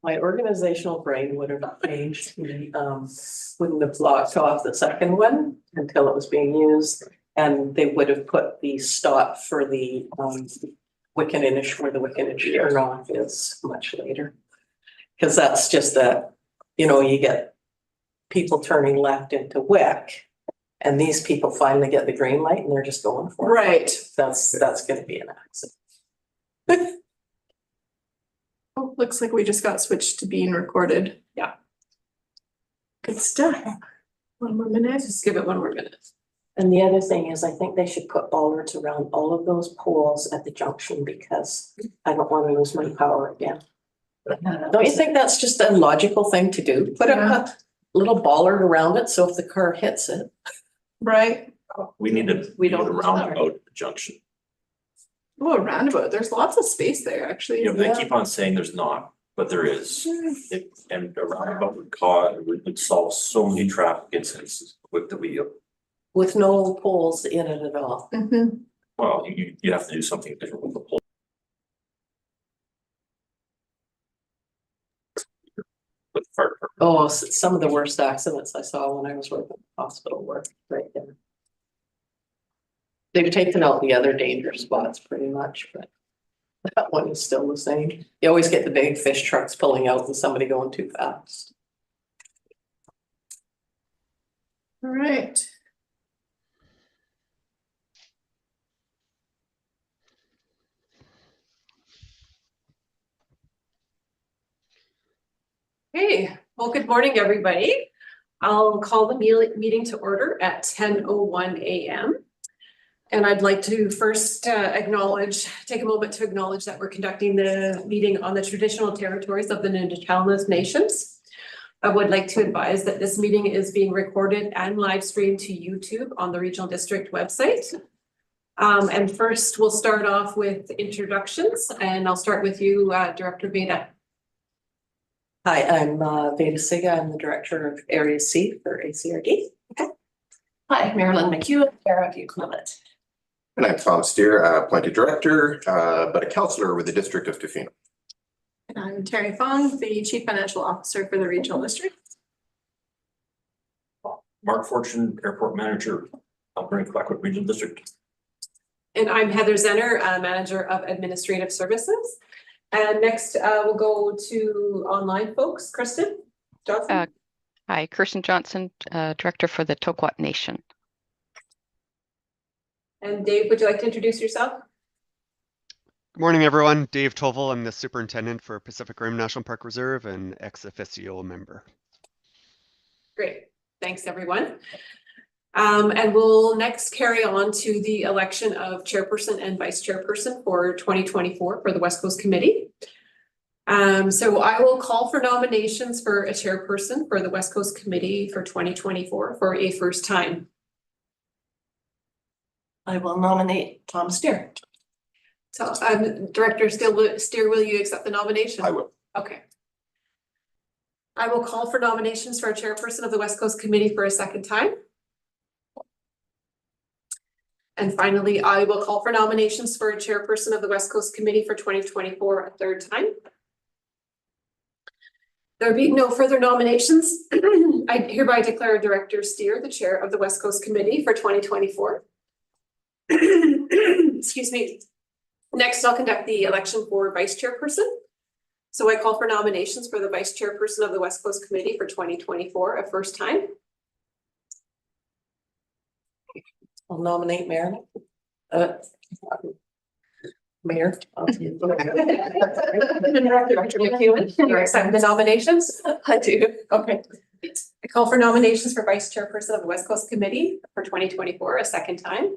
My organizational brain would have changed, wouldn't have blocked off the second one until it was being used. And they would have put the stop for the Wickinninish where the Wickinninish turnoff is much later. Cause that's just that, you get people turning left into Wick. And these people finally get the green light and they're just going for it. Right. That's gonna be an accident. Oh, looks like we just got switched to being recorded. Yeah. Good stuff. One more minute. Just give it one more minute. And the other thing is, I think they should put bollards around all of those poles at the junction because I don't want to lose my power again. Don't you think that's just a logical thing to do? Put Yeah. a little bollard around it, so if the car hits it. Right. We need to, We we don't don't- round out the junction. Oh, a roundabout. There's lots of space there, actually. You know, they keep on saying there's not, but there is. And a roundabout would solve so many traffic incidents with the wheel. With no poles in it at all. Mhm. Well, you have to do something different with the pole. With fire department. Oh, some of the worst accidents I saw when I was working hospital work right there. They've taken out the other danger spots pretty much, but that one is still the same. You always get the big fish trucks pulling out and somebody going too fast. All right. Hey, well, good morning, everybody. I'll call the meeting to order at 10:01 a.m. And I'd like to first take a moment to acknowledge that we're conducting the meeting on the traditional territories of the Nunatawnas Nations. I would like to advise that this meeting is being recorded and live streamed to YouTube on the Regional District website. And first, we'll start off with introductions, and I'll start with you, Director Veda. Hi, I'm Veda Siga. I'm the Director of Area C for ACRD. Hi, Marilyn McEwen, Chair of UCLIMIT. And I'm Tom Steer, appointed director, but a councillor with the District of Tofino. And I'm Terry Fong, the Chief Financial Officer for the Regional District. Mark Fortune, Airport Manager, Alberta Clackwood Regional District. And I'm Heather Zenner, Manager of Administrative Services. And next, we'll go to online folks. Kristen Johnson. Hi, Kirsten Johnson, Director for the Tokwat Nation. And Dave, would you like to introduce yourself? Good morning, everyone. Dave Tovel. I'm the Superintendent for Pacific Rim National Park Reserve and ex officio member. Great, thanks everyone. And we'll next carry on to the election of chairperson and vice chairperson for 2024 for the West Coast Committee. So I will call for nominations for a chairperson for the West Coast Committee for 2024 for a first time. I will nominate Tom Steer. So Director Steer, will you accept the nomination? I will. Okay. I will call for nominations for a chairperson of the West Coast Committee for a second time. And finally, I will call for nominations for a chairperson of the West Coast Committee for 2024 a third time. There being no further nominations, I hereby declare Director Steer the chair of the West Coast Committee for 2024. Excuse me. Next, I'll conduct the election for vice chairperson. So I call for nominations for the vice chairperson of the West Coast Committee for 2024 a first time. I'll nominate Mayor. Mayor. Director McEwen, you accept the nominations? I do. Okay. I call for nominations for vice chairperson of the West Coast Committee for 2024 a second time.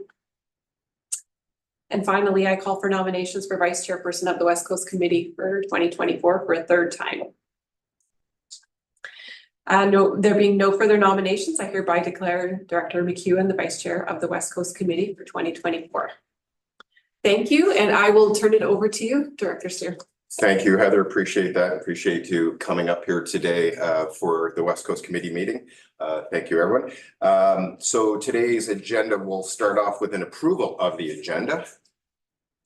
And finally, I call for nominations for vice chairperson of the West Coast Committee for 2024 for a third time. There being no further nominations, I hereby declare Director McEwen the vice chair of the West Coast Committee for 2024. Thank you, and I will turn it over to you, Director Steer. Thank you, Heather. Appreciate that. Appreciate you coming up here today for the West Coast Committee meeting. Thank you, everyone. So today's agenda will start off with an approval of the agenda.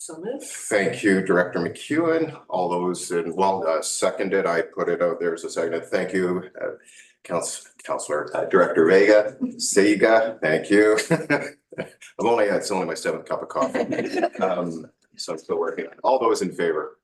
So moved. Thank you, Director McEwen. All those in, seconded, I put it out there as a second. Thank you, Councillor, Director Vega, Sega, thank you. It's only my 7th cup of coffee. So I'm still working. All those in favor?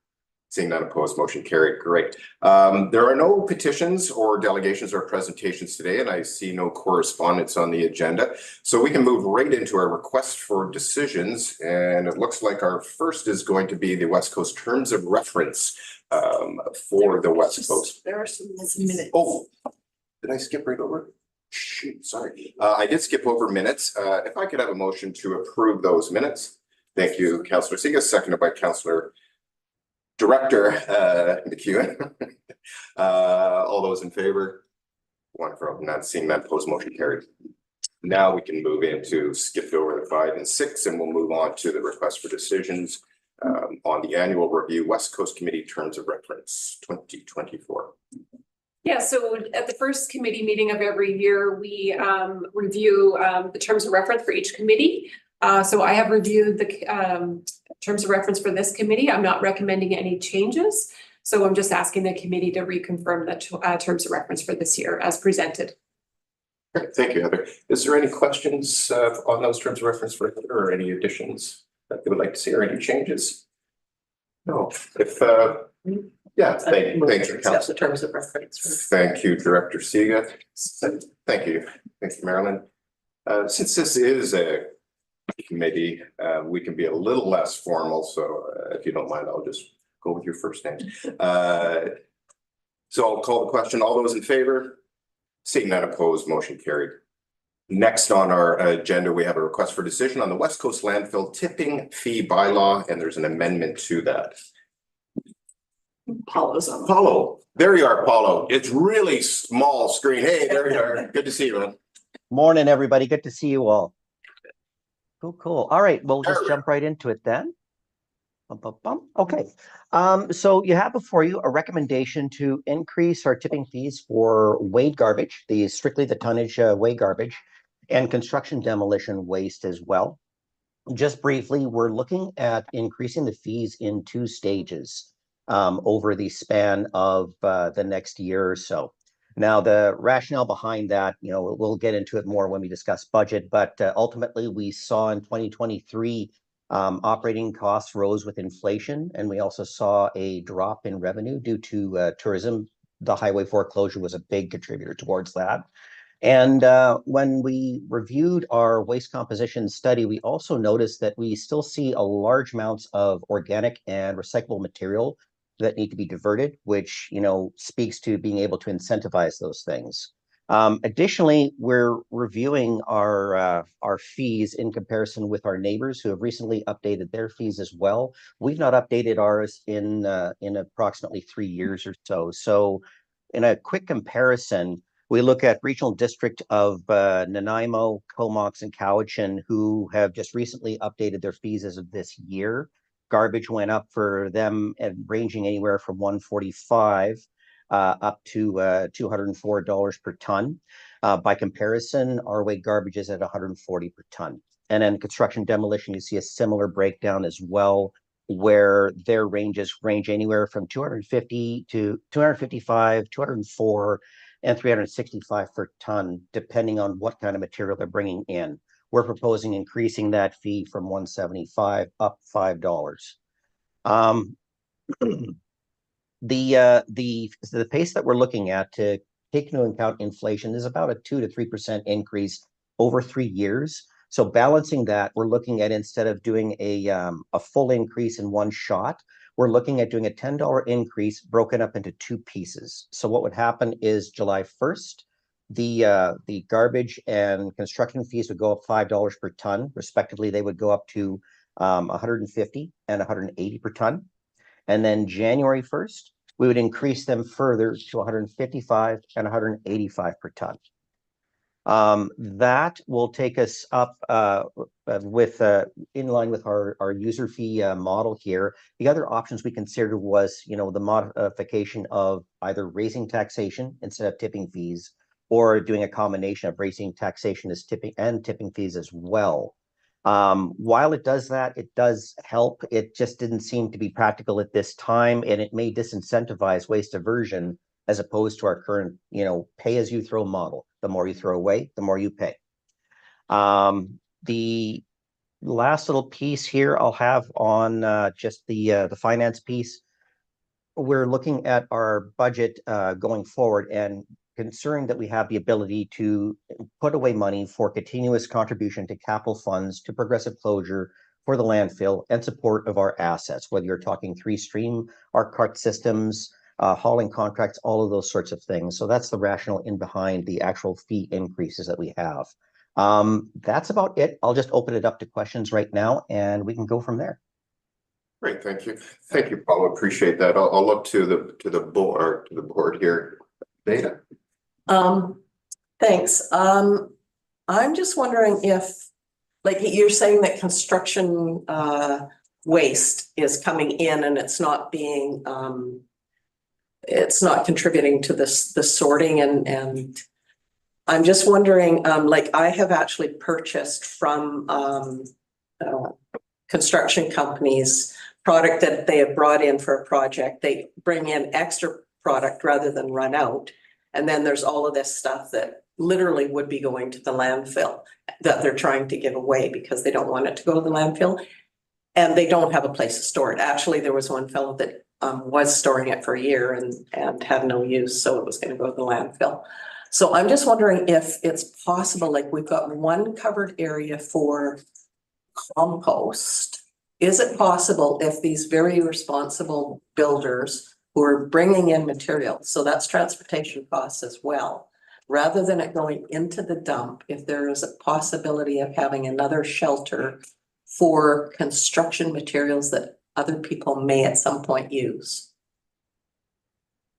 Seeing none opposed, motion carried. Great. There are no petitions or delegations or presentations today, and I see no correspondence on the agenda. So we can move right into our request for decisions. And it looks like our first is going to be the West Coast Terms of Reference for the West Coast. There are some minutes. Oh, did I skip right over? Shoot, sorry. I did skip over minutes. If I could have a motion to approve those minutes. Thank you, Councillor Siga, seconded by Councillor Director McEwen. All those in favor? Wonderful. Not seeing that, opposed, motion carried. Now we can move into, skipped over the 5 and 6, and we'll move on to the request for decisions on the annual review West Coast Committee Terms of Reference 2024. Yeah, so at the first committee meeting of every year, we review the terms of reference for each committee. So I have reviewed the terms of reference for this committee. I'm not recommending any changes. So I'm just asking the committee to reconfirm the terms of reference for this year as presented. Great, thank you, Heather. Is there any questions on those terms of reference for Heather, or any additions that they would like to see, or any changes? No. If yeah, thank you, Accept the terms of reference. Thank you, Director Siga. Thank you, Marilyn. Since this is a committee, we can be a little less formal. So if you don't mind, I'll just go with your first name. So I'll call the question. All those in favor? Seeing none opposed, motion carried. Next on our agenda, we have a request for decision on the West Coast landfill tipping fee bylaw, and there's an amendment to that. Paulo's on. Paulo, there you are, Paulo. It's really small screen. Hey, there you are. Good to see you, man. Morning, everybody. Good to see you all. Cool. All right, we'll just jump right into it then. Okay. So you have before you a recommendation to increase our tipping fees for weighed garbage, strictly the tonnage weighed garbage, and construction demolition waste as well. Just briefly, we're looking at increasing the fees in 2 stages over the span of the next year or so. Now, the rationale behind that, we'll get into it more when we discuss budget, but ultimately we saw in 2023 operating costs rose with inflation, and we also saw a drop in revenue due to tourism. The Highway 4 closure was a big contributor towards that. And when we reviewed our waste composition study, we also noticed that we still see a large amounts of organic and recyclable material that need to be diverted, which, speaks to being able to incentivize those things. Additionally, we're reviewing our fees in comparison with our neighbors who have recently updated their fees as well. We've not updated ours in approximately 3 years or so. So in a quick comparison, we look at Regional District of Nanaimo, Comox, and Cowichan, who have just recently updated their fees as of this year. Garbage went up for them ranging anywhere from $145 up to $204 per ton. By comparison, our weight garbage is at $140 per ton. And then construction demolition, you see a similar breakdown as well, where their ranges range anywhere from $250 to $255, $204, and $365 per ton, depending on what kind of material they're bringing in. We're proposing increasing that fee from $175 up $5. The pace that we're looking at to take into account inflation is about a 2 to 3% increase over 3 years. So balancing that, we're looking at, instead of doing a full increase in one shot, we're looking at doing a $10 increase broken up into 2 pieces. So what would happen is July 1st, the garbage and construction fees would go up $5 per ton. Respectively, they would go up to $150 and $180 per ton. And then January 1st, we would increase them further to $155 and $185 per ton. That will take us up with in line with our user fee model here. The other options we considered was, the modification of either raising taxation instead of tipping fees, or doing a combination of raising taxation as tipping fees as well. While it does that, it does help. It just didn't seem to be practical at this time, and it may disincentivize waste diversion as opposed to our current, pay as you throw model. The more you throw away, the more you pay. The last little piece here I'll have on just the finance piece. We're looking at our budget going forward and considering that we have the ability to put away money for continuous contribution to capital funds, to progressive closure for the landfill and support of our assets, whether you're talking 3-stream, ARC cart systems, hauling contracts, all of those sorts of things. So that's the rationale in behind the actual fee increases that we have. That's about it. I'll just open it up to questions right now and we can go from there. Great, thank you. Thank you, Paul. Appreciate that. I'll look to the board here. Beta. Thanks. I'm just wondering if, like you're saying that construction waste is coming in and it's not being it's not contributing to the sorting and I'm just wondering, like I have actually purchased from construction companies product that they have brought in for a project. They bring in extra product rather than run out. And then there's all of this stuff that literally would be going to the landfill that they're trying to give away because they don't want it to go to the landfill. And they don't have a place to store it. Actually, there was one fellow that was storing it for a year and had no use, so it was going to go to the landfill. So I'm just wondering if it's possible, like we've got one covered area for compost. Is it possible if these very responsible builders who are bringing in material, so that's transportation costs as well, rather than it going into the dump, if there is a possibility of having another shelter for construction materials that other people may at some point use?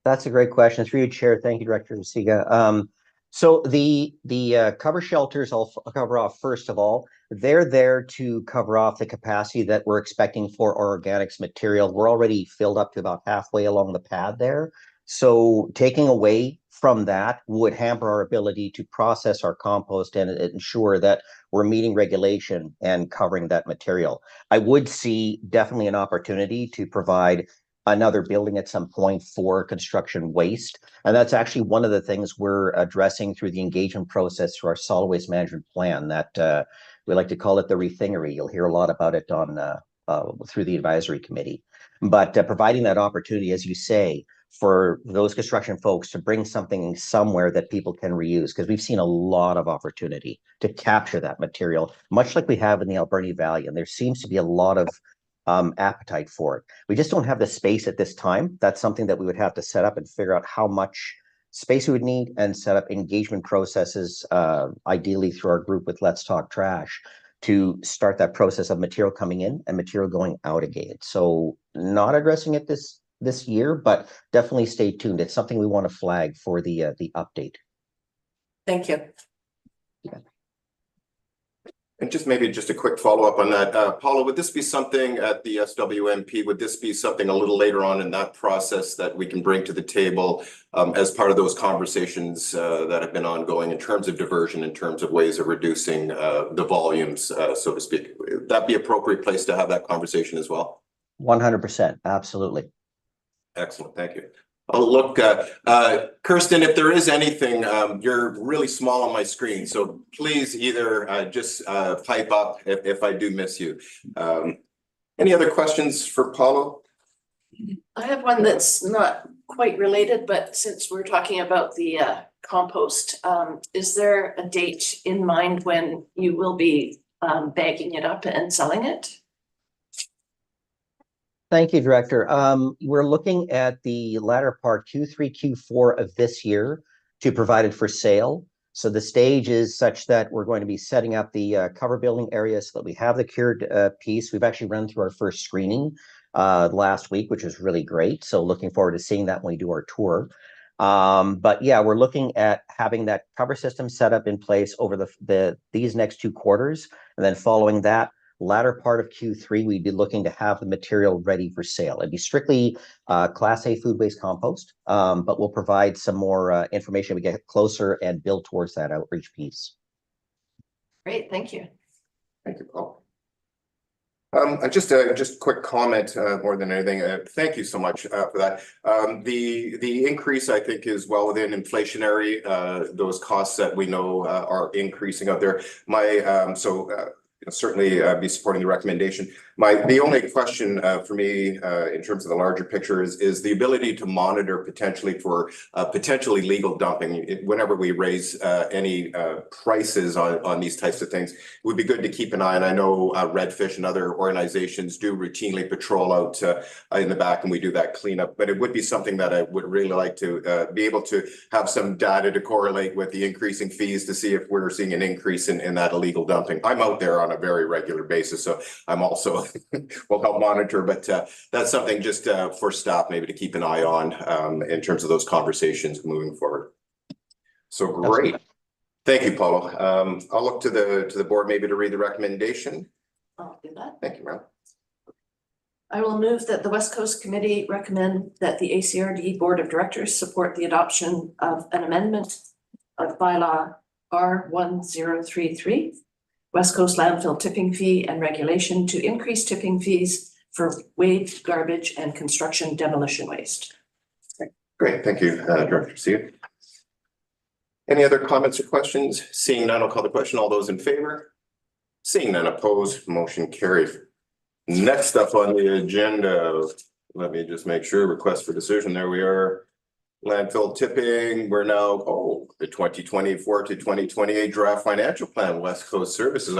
That's a great question. Through you, Chair. Thank you, Director Siga. So the cover shelters, I'll cover off first of all. They're there to cover off the capacity that we're expecting for our organics material. We're already filled up to about halfway along the pad there. So taking away from that would hamper our ability to process our compost and ensure that we're meeting regulation and covering that material. I would see definitely an opportunity to provide another building at some point for construction waste. And that's actually one of the things we're addressing through the engagement process through our solid waste management plan that we like to call it the rethingery. You'll hear a lot about it on through the advisory committee. But providing that opportunity, as you say, for those construction folks to bring something somewhere that people can reuse, because we've seen a lot of opportunity to capture that material, much like we have in the Alberni Valley. And there seems to be a lot of appetite for it. We just don't have the space at this time. That's something that we would have to set up and figure out how much space we would need and set up engagement processes, ideally through our group with Let's Talk Trash, to start that process of material coming in and material going out again. So not addressing it this year, but definitely stay tuned. It's something we want to flag for the update. Thank you. Yeah. And maybe a quick follow-up on that. Paula, would this be something at the SWMP? Would this be something a little later on in that process that we can bring to the table as part of those conversations that have been ongoing in terms of diversion, in terms of ways of reducing the volumes, so to speak? Would that be an appropriate place to have that conversation as well? 100%. Absolutely. Excellent. Thank you. Oh, look, Kirsten, if there is anything, you're really small on my screen, so please either just pipe up if I do miss you. Any other questions for Paulo? I have one that's not quite related, but since we're talking about the compost, is there a date in mind when you will be bagging it up and selling it? Thank you, Director. We're looking at the latter part, Q3, Q4 of this year to provide it for sale. So the stage is such that we're going to be setting up the cover building area so that we have the cured piece. We've actually run through our first screening last week, which was really great. So looking forward to seeing that when we do our tour. But yeah, we're looking at having that cover system set up in place over these next 2 quarters. And then following that, latter part of Q3, we'd be looking to have the material ready for sale. It'd be strictly Class A food waste compost, but we'll provide some more information as we get closer and build towards that outreach piece. Great, thank you. Thank you, Paul. Just a quick comment, more than anything. Thank you so much for that. The increase, I think, is well within inflationary, those costs that we know are increasing out there. Certainly be supporting the recommendation. The only question for me in terms of the larger picture is the ability to monitor potentially for potentially legal dumping. Whenever we raise any prices on these types of things, it would be good to keep an eye. And I know Redfish and other organizations do routinely patrol out in the back, and we do that cleanup. But it would be something that I would really like to be able to have some data to correlate with the increasing fees to see if we're seeing an increase in that illegal dumping. I'm out there on a very regular basis, so I'm also will help monitor, but that's something just for staff maybe to keep an eye on in terms of those conversations moving forward. So great. Thank you, Paulo. I'll look to the board maybe to read the recommendation. I'll do that. Thank you, Mel. I will move that the West Coast Committee recommend that the ACRD Board of Directors support the adoption of an amendment of bylaw R1033, West Coast landfill tipping fee and regulation to increase tipping fees for waste, garbage, and construction demolition waste. Great, thank you, Director Seer. Any other comments or questions? Seeing none, I'll call the question. All those in favor? Seeing none opposed, motion carried. Next up on the agenda, let me just make sure, request for decision. There we are. Landfill tipping, we're now, the 2024 to 2028 draft financial plan, West Coast Services.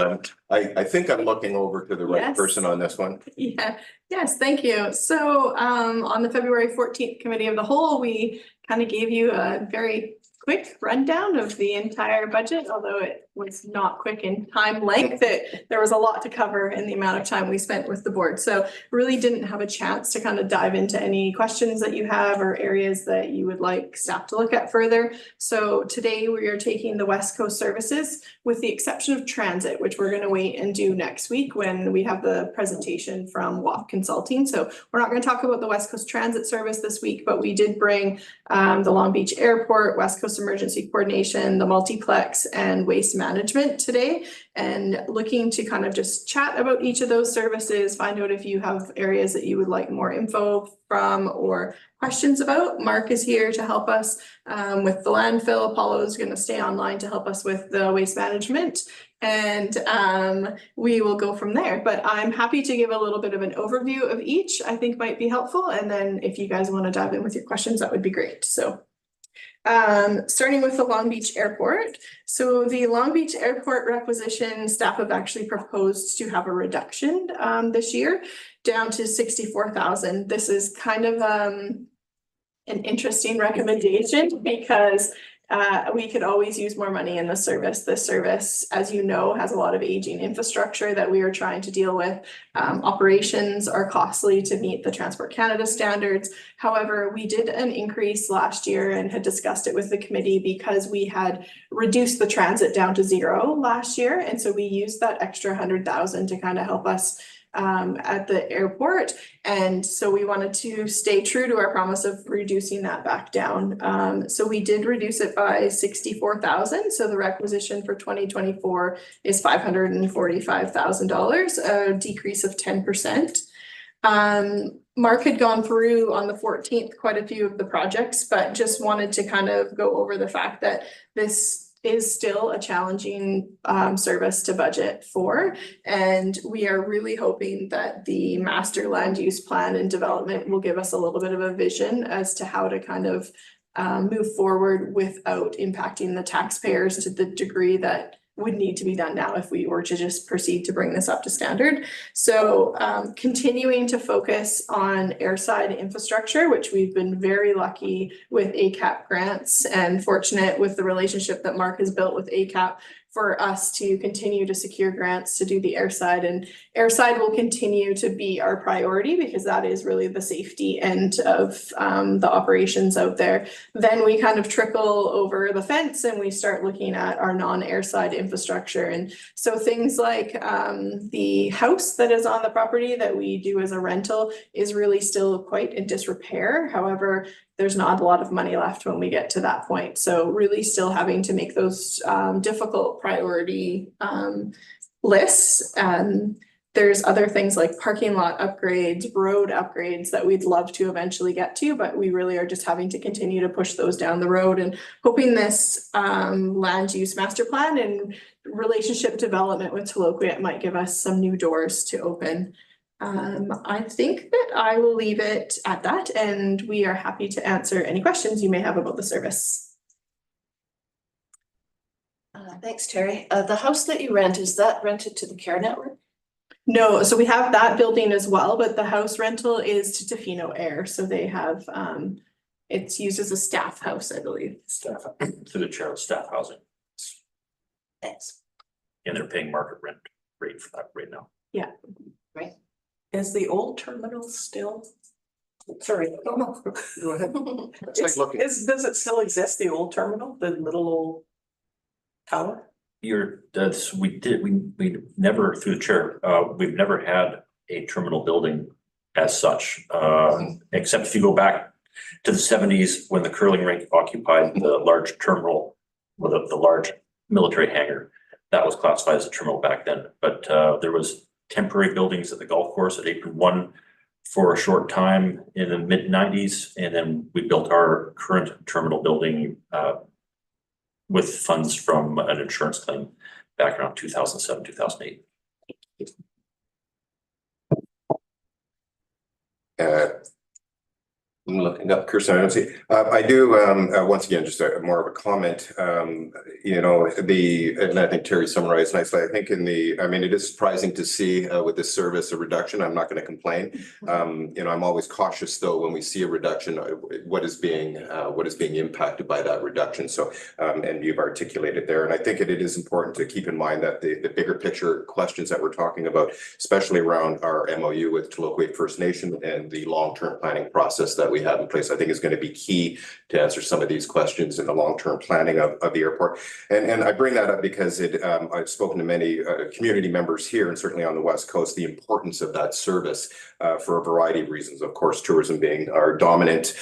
I think I'm looking over to the right Yes. person on this one. Yes, thank you. So on the February 14th Committee of the Whole, we kind of gave you a very quick rundown of the entire budget, although it was not quick in time length. There was a lot to cover in the amount of time we spent with the board. So really didn't have a chance to kind of dive into any questions that you have or areas that you would like staff to look at further. So today we are taking the West Coast Services with the exception of transit, which we're going to wait and do next week when we have the presentation from WAP Consulting. So we're not going to talk about the West Coast Transit Service this week, but we did bring the Long Beach Airport, West Coast Emergency Coordination, the Multiplex, and Waste Management today, and looking to kind of just chat about each of those services, find out if you have areas that you would like more info from or questions about. Mark is here to help us with the landfill. Apollo is going to stay online to help us with the waste management, and we will go from there. But I'm happy to give a little bit of an overview of each. I think might be helpful, and then if you guys want to dive in with your questions, that would be great. So starting with the Long Beach Airport. So the Long Beach Airport requisition, staff have actually proposed to have a reduction this year down to 64,000. This is kind of an interesting recommendation because we could always use more money in the service. This service, as you know, has a lot of aging infrastructure that we are trying to deal with. Operations are costly to meet the Transport Canada standards. However, we did an increase last year and had discussed it with the committee because we had reduced the transit down to 0 last year. And so we used that extra 100,000 to kind of help us at the airport. And so we wanted to stay true to our promise of reducing that back down. So we did reduce it by 64,000. So the requisition for 2024 is $545,000, a decrease of 10%. Mark had gone through on the 14th quite a few of the projects, but just wanted to kind of go over the fact that this is still a challenging service to budget for. And we are really hoping that the master land use plan and development will give us a little bit of a vision as to how to kind of move forward without impacting the taxpayers to the degree that would need to be done now if we were to just proceed to bring this up to standard. So continuing to focus on airside infrastructure, which we've been very lucky with ACAP grants and fortunate with the relationship that Mark has built with ACAP for us to continue to secure grants to do the airside, and airside will continue to be our priority because that is really the safety end of the operations out there. Then we kind of trickle over the fence and we start looking at our non-airside infrastructure. And so things like the house that is on the property that we do as a rental is really still quite in disrepair. However, there's not a lot of money left when we get to that point. So really still having to make those difficult priority lists. there's other things like parking lot upgrades, road upgrades that we'd love to eventually get to, but we really are just having to continue to push those down the road and hoping this land use master plan and relationship development with Toloquit might give us some new doors to open. I think that I will leave it at that, and we are happy to answer any questions you may have about the service. Thanks, Terry. The house that you rent, is that rented to the Care Network? No, so we have that building as well, but the house rental is to Tofino Air, so they have, it's used as a staff house, I believe. Staff, through the chair of staff housing, Thanks. and they're paying market rate for that right now. Yeah. Right. Is the old terminal still? Sorry, I don't know. Go ahead. It's like looking. Does it still exist, the old terminal, the little old tower? We never, through the chair, we've never had a terminal building as such. Except if you go back to the 70s when the curling rink occupied the large terminal, or the large military hangar. That was classified as a terminal back then, but there was temporary buildings at the golf course at Apron 1 for a short time in the mid-90s, and then we built our current terminal building with funds from an insurance claim back around 2007, 2008. I'm looking up, Kirsten, I don't see. I do, once again, just more of a comment. You know, and I think Terry summarized nicely. I think it is surprising to see with this service a reduction. I'm not going to complain. You know, I'm always cautious though when we see a reduction, what is being impacted by that reduction. So, and you've articulated there, and I think it is important to keep in mind that the bigger picture questions that we're talking about, especially around our MOU with Toloquit First Nation and the long-term planning process that we have in place, I think is going to be key to answer some of these questions in the long-term planning of the airport. And I bring that up because I've spoken to many community members here and certainly on the West Coast, the importance of that service for a variety of reasons. Of course, tourism being our dominant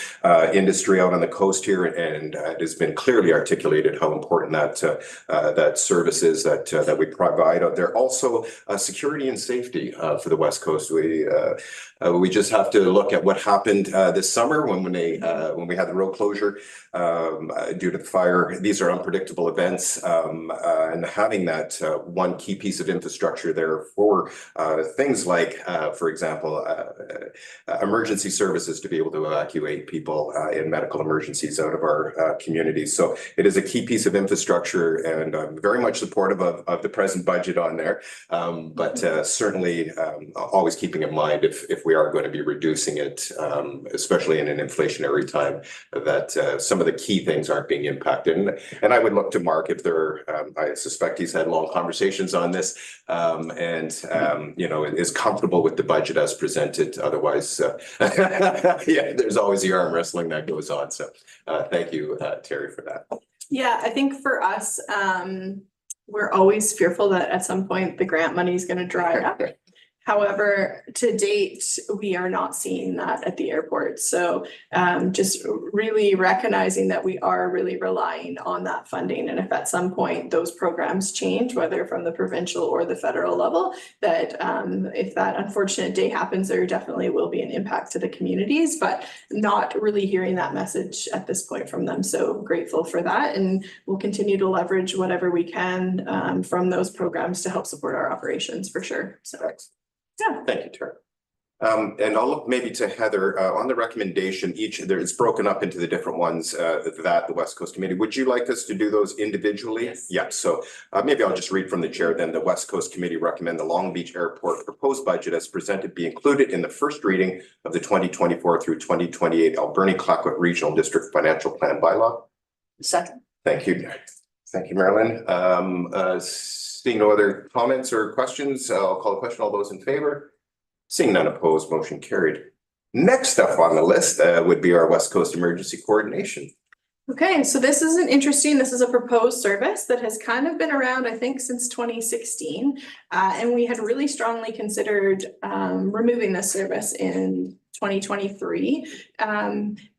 industry out on the coast here, and it has been clearly articulated how important that service is that we provide out there. Also, security and safety for the West Coast. We just have to look at what happened this summer when we had the road closure due to the fire. These are unpredictable events, and having that one key piece of infrastructure there for things like, for example, emergency services to be able to evacuate people in medical emergencies out of our communities. So it is a key piece of infrastructure, and I'm very much supportive of the present budget on there, but certainly always keeping in mind if we are going to be reducing it, especially in an inflationary time, that some of the key things aren't being impacted. And I would look to Mark if I suspect he's had long conversations on this, and you know, is comfortable with the budget as presented. Otherwise, yeah, there's always the arm wrestling that goes on. So thank you, Terry, for that. Yeah, I think for us, we're always fearful that at some point the grant money is going to dry up. However, to date, we are not seeing that at the airport. So just really recognizing that we are really relying on that funding. And if at some point those programs change, whether from the provincial or the federal level, that if that unfortunate day happens, there definitely will be an impact to the communities, but not really hearing that message at this point from them. So grateful for that. And we'll continue to leverage whatever we can from those programs to help support our operations for sure. So. Yeah. Thank you, Terry. And I'll look maybe to Heather on the recommendation. It's broken up into the different ones that the West Coast Committee. Would you like us to do those individually? Yes. Yeah. So maybe I'll just read from the chair. Then the West Coast Committee recommend the Long Beach Airport proposed budget as presented be included in the first reading of the 2024 through 2028 Alberni-Clayoquot Regional District Financial Plan bylaw. Second. Thank you. Thank you, Marilyn. Seeing no other comments or questions, I'll call the question. All those in favor? Seeing none opposed, motion carried. Next up on the list would be our West Coast Emergency Coordination. Okay, so this is this is a proposed service that has kind of been around, I think, since 2016. And we had really strongly considered removing this service in 2023.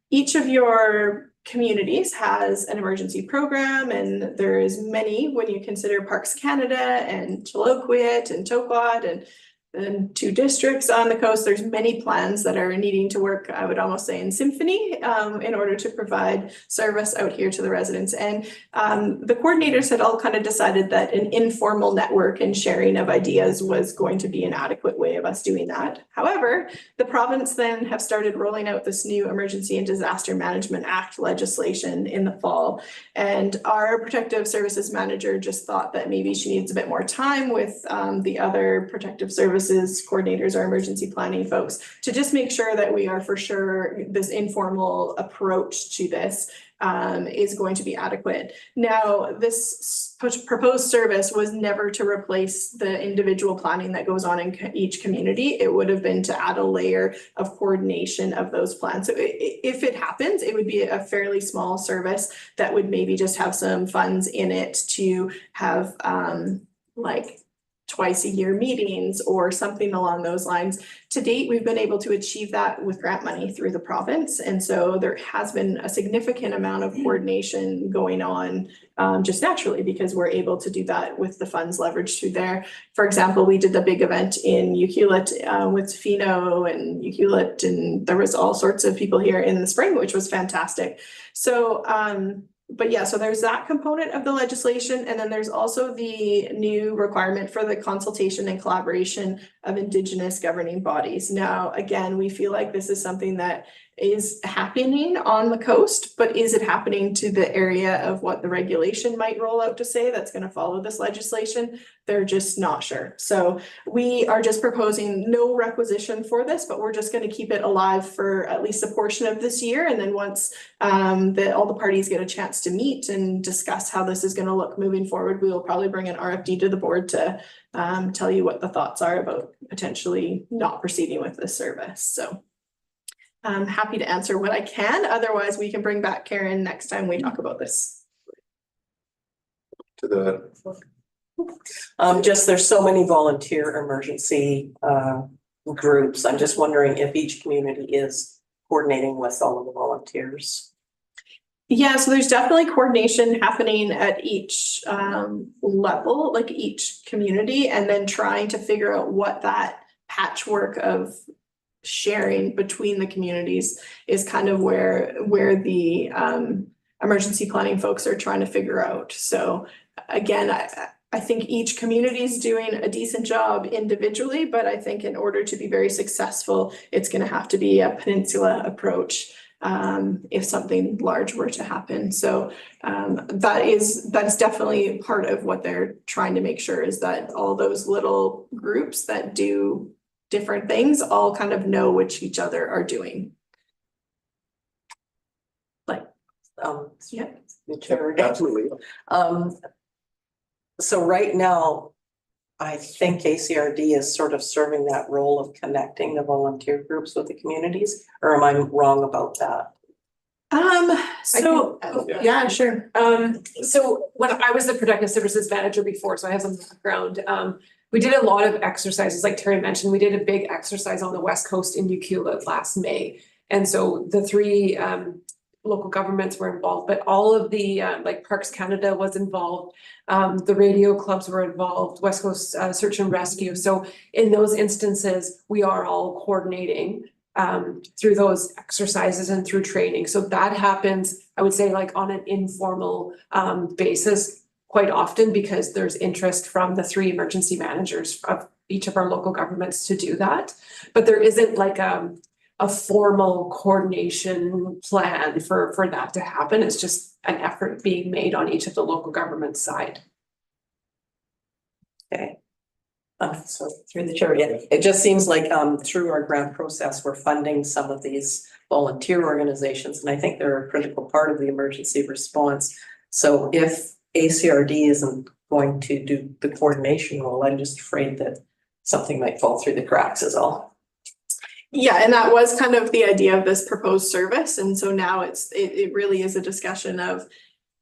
Each of your communities has an emergency program, and there's many when you consider Parks Canada and Toloquit and Toquat and and 2 districts on the coast. There's many plans that are needing to work, I would almost say in symphony, in order to provide service out here to the residents. And the coordinators had all kind of decided that an informal network and sharing of ideas was going to be an adequate way of us doing that. However, the province then have started rolling out this new Emergency and Disaster Management Act legislation in the fall. And our protective services manager just thought that maybe she needs a bit more time with the other protective services coordinators or emergency planning folks to just make sure that we are for sure this informal approach to this is going to be adequate. Now, this proposed service was never to replace the individual planning that goes on in each community. It would have been to add a layer of coordination of those plans. So if it happens, it would be a fairly small service that would maybe just have some funds in it to have like twice a year meetings or something along those lines. To date, we've been able to achieve that with grant money through the province. And so there has been a significant amount of coordination going on just naturally because we're able to do that with the funds leveraged through there. For example, we did the big event in Ucluelet with Fino and Ucluelet, and there was all sorts of people here in the spring, which was fantastic. So but yeah, so there's that component of the legislation. And then there's also the new requirement for the consultation and collaboration of Indigenous governing bodies. Now, again, we feel like this is something that is happening on the coast, but is it happening to the area of what the regulation might roll out to say that's going to follow this legislation? They're just not sure. So we are just proposing no requisition for this, but we're just going to keep it alive for at least a portion of this year. And then once all the parties get a chance to meet and discuss how this is going to look moving forward, we will probably bring an RFD to the board to tell you what the thoughts are about potentially not proceeding with this service. So I'm happy to answer what I can. Otherwise, we can bring back Karen next time we talk about this. To the, Just there's so many volunteer emergency groups. I'm just wondering if each community is coordinating with all of the volunteers. Yeah, so there's definitely coordination happening at each level, like each community, and then trying to figure out what that patchwork of sharing between the communities is kind of where the emergency planning folks are trying to figure out. So again, I think each community is doing a decent job individually, but I think in order to be very successful, it's going to have to be a peninsula approach if something large were to happen. So that's definitely part of what they're trying to make sure is that all those little groups that do different things all kind of know which each other are doing. Like, yeah. absolutely. So right now, I think ACRD is sort of serving that role of connecting the volunteer groups with the communities, or am I wrong about that? Yeah, sure. So when I was the protective services manager before, so I have some background, we did a lot of exercises, like Terry mentioned, we did a big exercise on the West Coast in Ucluelet last May. And so the 3 local governments were involved, but all of the like Parks Canada was involved. The radio clubs were involved, West Coast Search and Rescue. So in those instances, we are all coordinating through those exercises and through training. So that happens, I would say, like on an informal basis quite often because there's interest from the 3 emergency managers of each of our local governments to do that. But there isn't like a formal coordination plan for that to happen. It's just an effort being made on each of the local government side. Okay. So through the chair, yeah, it just seems like through our grant process, we're funding some of these volunteer organizations, and I think they're a critical part of the emergency response. So if ACRD isn't going to do the coordination role, I'm just afraid that something might fall through the cracks is all. Yeah, and that was kind of the idea of this proposed service. And so now it really is a discussion of,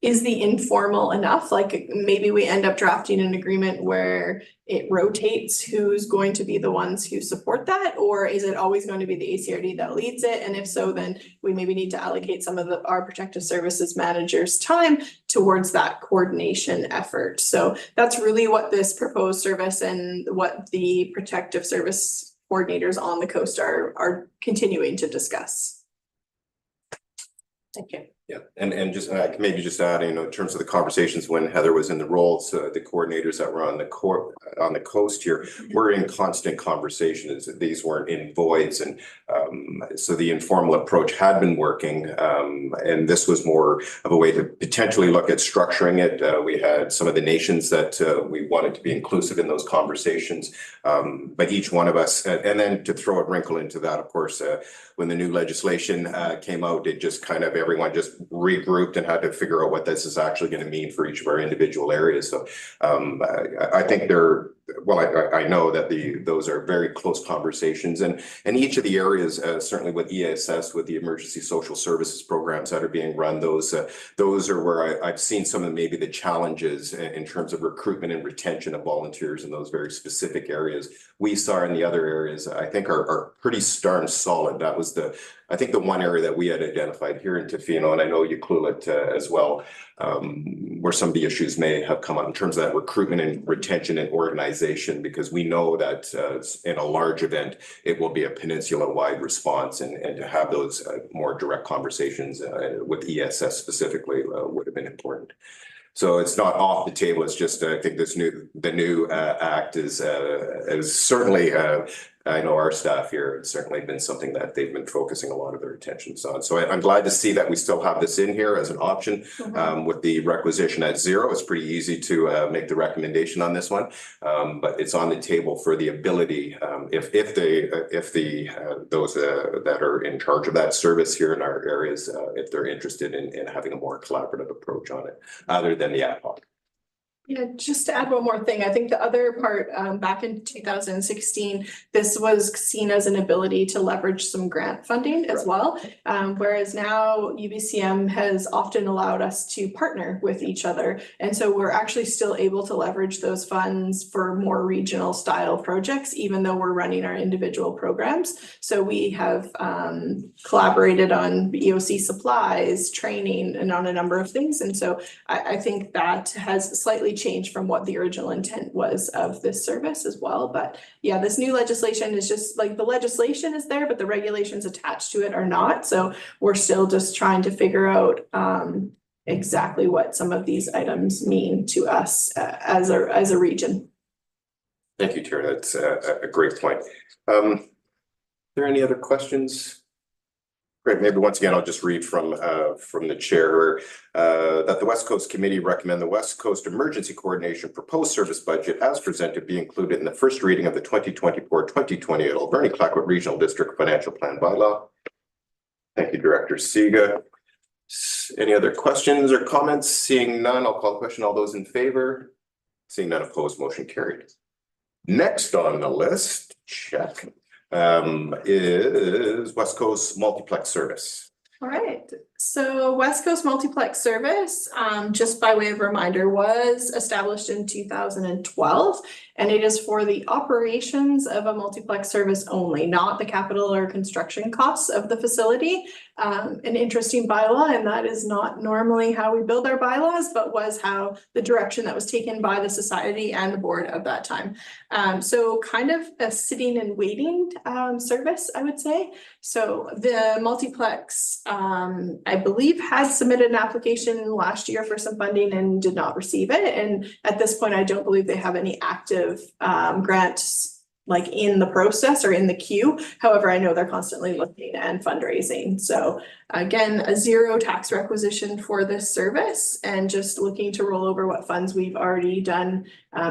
is the informal enough? Like maybe we end up drafting an agreement where it rotates who's going to be the ones who support that, or is it always going to be the ACRD that leads it? And if so, then we maybe need to allocate some of our protective services managers' time towards that coordination effort. So that's really what this proposed service and what the protective service coordinators on the coast are continuing to discuss. Thank you. Yeah, and just I can maybe just add, in terms of the conversations when Heather was in the roles, the coordinators that were on the coast here, we're in constant conversations. These weren't in voids, and so the informal approach had been working, and this was more of a way to potentially look at structuring it. We had some of the nations that we wanted to be inclusive in those conversations, but each one of us, and then to throw a wrinkle into that, of course, when the new legislation came out, it just kind of everyone just regrouped and had to figure out what this is actually going to mean for each of our individual areas. So I think I know that those are very close conversations, and each of the areas, certainly with ESS, with the emergency social services programs that are being run, those are where I've seen some of maybe the challenges in terms of recruitment and retention of volunteers in those very specific areas. We saw in the other areas, I think are pretty darn solid. That was I think the one area that we had identified here in Tofino, and I know Ucluelet as well, where some of the issues may have come up in terms of that recruitment and retention and organization, because we know that in a large event, it will be a peninsula-wide response, and to have those more direct conversations with ESS specifically would have been important. So it's not off the table. It's just I think the new act is certainly. I know our staff here, it's certainly been something that they've been focusing a lot of their attentions on. So I'm glad to see that we still have this in here as an option. With the requisition at 0, it's pretty easy to make the recommendation on this one, but it's on the table for the ability, if those that are in charge of that service here in our areas, if they're interested in having a more collaborative approach on it, other than the ad hoc. Yeah, just to add one more thing, I think the other part, back in 2016, this was seen as an ability to leverage some grant funding as well. Whereas now UBCM has often allowed us to partner with each other. And so we're actually still able to leverage those funds for more regional style projects, even though we're running our individual programs. So we have collaborated on EOC supplies, training, and on a number of things. And so I think that has slightly changed from what the original intent was of this service as well. But yeah, this new legislation is just like the legislation is there, but the regulations attached to it are not. So we're still just trying to figure out exactly what some of these items mean to us as a region. Thank you, Tara. That's a great point. Are there any other questions? Great. Maybe once again, I'll just read from the chair that the West Coast Committee recommend the West Coast Emergency Coordination proposed service budget as presented be included in the first reading of the 2024-2028 Alberni-Clayoquot Regional District Financial Plan Bylaw. Thank you, Director Siga. Any other questions or comments? Seeing none, I'll call the question. All those in favor? Seeing none, opposed, motion carried. Next on the list, check. Is West Coast Multiplex Service. All right, so West Coast Multiplex Service, just by way of reminder, was established in 2012, and it is for the operations of a multiplex service only, not the capital or construction costs of the facility. An interesting bylaw, and that is not normally how we build our bylaws, but was how the direction that was taken by the society and the board of that time. So kind of a sitting and waiting service, I would say. So the multiplex, I believe, had submitted an application last year for some funding and did not receive it. And at this point, I don't believe they have any active grants like in the process or in the queue. However, I know they're constantly looking and fundraising. So again, a 0 tax requisition for this service, and just looking to roll over what funds we've already done.